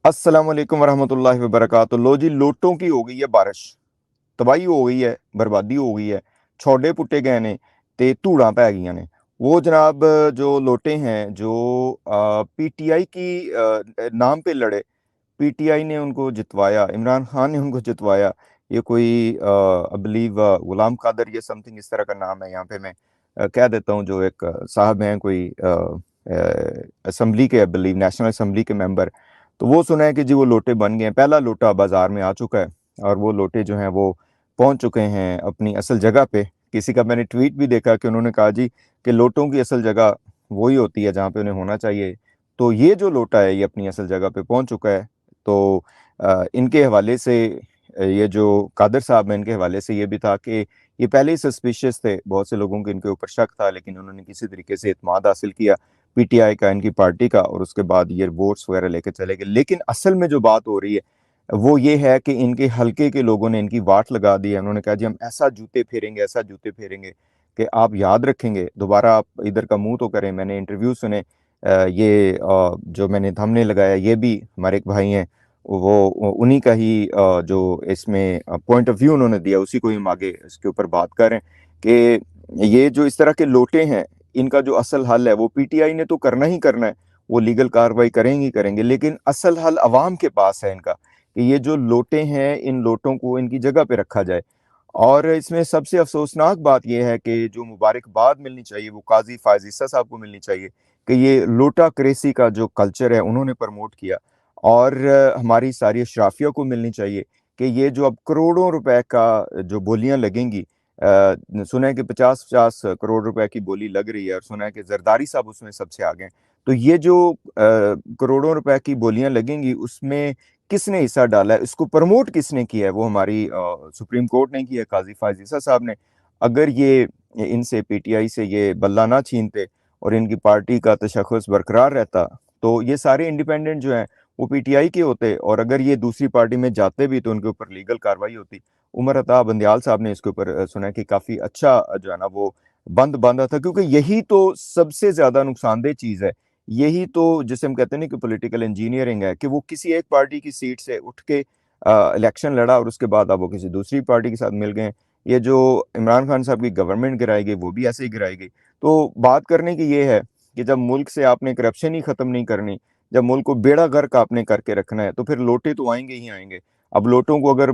अस्सलाम वालेकुम वरहमतुल्लाहि वबरकातुहू। लो जी, लोटों की हो गई है बारिश, तबाही हो गई है, बर्बादी हो गई है, छोड़े पुट्टे गए ने ते धूड़ां पै गईयां ने। वो जनाब जो लोटे हैं जो पीटीआई की नाम पे लड़े, पीटीआई ने उनको जितवाया, इमरान खान ने उनको जितवाया। ये कोई आई बिलीव गुलाम कादर ये समथिंग इस तरह का नाम है, यहाँ पे मैं कह देता हूँ, जो एक साहब हैं कोई असम्बली के, आई बिलीव नेशनल असम्बली के मेंबर। तो वो सुना है कि जी वो लोटे बन गए हैं, पहला लोटा बाजार में आ चुका है और वो लोटे जो हैं वो पहुंच चुके हैं अपनी असल जगह पे। किसी का मैंने ट्वीट भी देखा कि उन्होंने कहा जी कि लोटों की असल जगह वही होती है जहाँ पे उन्हें होना चाहिए। तो ये जो लोटा है ये अपनी असल जगह पे पहुंच चुका है। तो इनके हवाले से ये जो कादर साहब हैं, इनके हवाले से ये भी था कि ये पहले ही सस्पिशियस थे, बहुत से लोगों को इनके ऊपर शक था, लेकिन उन्होंने किसी तरीके से इत्मीनान हासिल किया पीटीआई का, इनकी पार्टी का, और उसके बाद ये वोट्स वगैरह लेके चले गए। लेकिन असल में जो बात हो रही है वो ये है कि इनके हलके के लोगों ने इनकी वाट लगा दी है। उन्होंने कहा जी हम ऐसा जूते फेरेंगे, ऐसा जूते फेरेंगे कि आप याद रखेंगे, दोबारा आप इधर का मुंह तो करें। मैंने इंटरव्यू सुने, जो मैंने थंबनेल लगाया ये भी हमारे एक भाई हैं, वो उन्हीं का ही जो इसमें पॉइंट ऑफ व्यू उन्होंने दिया, उसी को ही हम आगे इसके ऊपर बात कर रहे हैं कि ये जो इस तरह के लोटे हैं इनका जो असल हल है वो पीटीआई ने तो करना ही करना है, वो लीगल कार्रवाई करेंगे ही करेंगे, लेकिन असल हल अवाम के पास है इनका, कि ये जो लोटे हैं इन लोटों को इनकी जगह पे रखा जाए। और इसमें सबसे अफसोसनाक बात यह है कि जो मुबारकबाद मिलनी चाहिए वो काजी फायज ईसा साहब को मिलनी चाहिए कि ये लोटा क्रेसी का जो कल्चर है उन्होंने प्रमोट किया। और हमारी सारी अशराफिया को मिलनी चाहिए कि ये जो अब करोड़ों रुपए का जो बोलियां लगेंगी, सुना है कि 50-50 करोड़ रुपए की बोली लग रही है, और सुना है कि जरदारी साहब उसमें सबसे आगे हैं। तो ये जो करोड़ों रुपए की बोलियां लगेंगी उसमें किसने हिस्सा डाला है, इसको प्रमोट किसने किया है? वो हमारी सुप्रीम कोर्ट ने किया, काजी फायज ईसा साहब ने। अगर ये इनसे पीटीआई से ये बल्ला ना छीनते और इनकी पार्टी का तशख़्ख़ुस बरकरार रहता तो ये सारे इंडिपेंडेंट जो हैं वो पीटीआई के होते, और अगर ये दूसरी पार्टी में जाते भी तो उनके ऊपर लीगल कार्रवाई होती। उमर अता बंदियाल साहब ने इसके ऊपर सुना है कि काफ़ी अच्छा जो है ना वो बंद बांधा था, क्योंकि यही तो सबसे ज़्यादा नुकसानदेह चीज़ है। यही तो जिसे हम कहते हैं ना कि पॉलिटिकल इंजीनियरिंग है, कि वो किसी एक पार्टी की सीट से उठ के इलेक्शन लड़ा और उसके बाद अब वो किसी दूसरी पार्टी के साथ मिल गए। ये जो इमरान खान साहब की गवर्नमेंट गिराई गई वो भी ऐसे ही गिराई गई। तो बात करने की ये है कि जब मुल्क से आपने करप्शन ही खत्म नहीं करनी, जब मुल्क को बेड़ा गर्क आपने करके रखना है, तो फिर लोटे तो आएंगे ही आएंगे। अब लोटों को अगर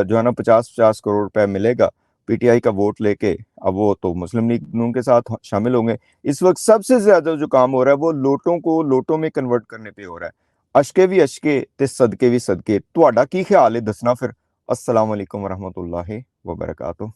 जो है ना 50-50 करोड़ रुपए मिलेगा पीटीआई का वोट लेके, अब वो तो मुस्लिम लीग नून के साथ शामिल होंगे। इस वक्त सबसे ज्यादा जो काम हो रहा है वो लोटों को लोटों में कन्वर्ट करने पे हो रहा है। अशके भी अशके ते सदके भी सदके। ਤੁਹਾਡਾ ਕੀ ख्याल है दसना फिर। अस्सलाम वालेकुम वरहमतुल्लाहि वबरकातुहू।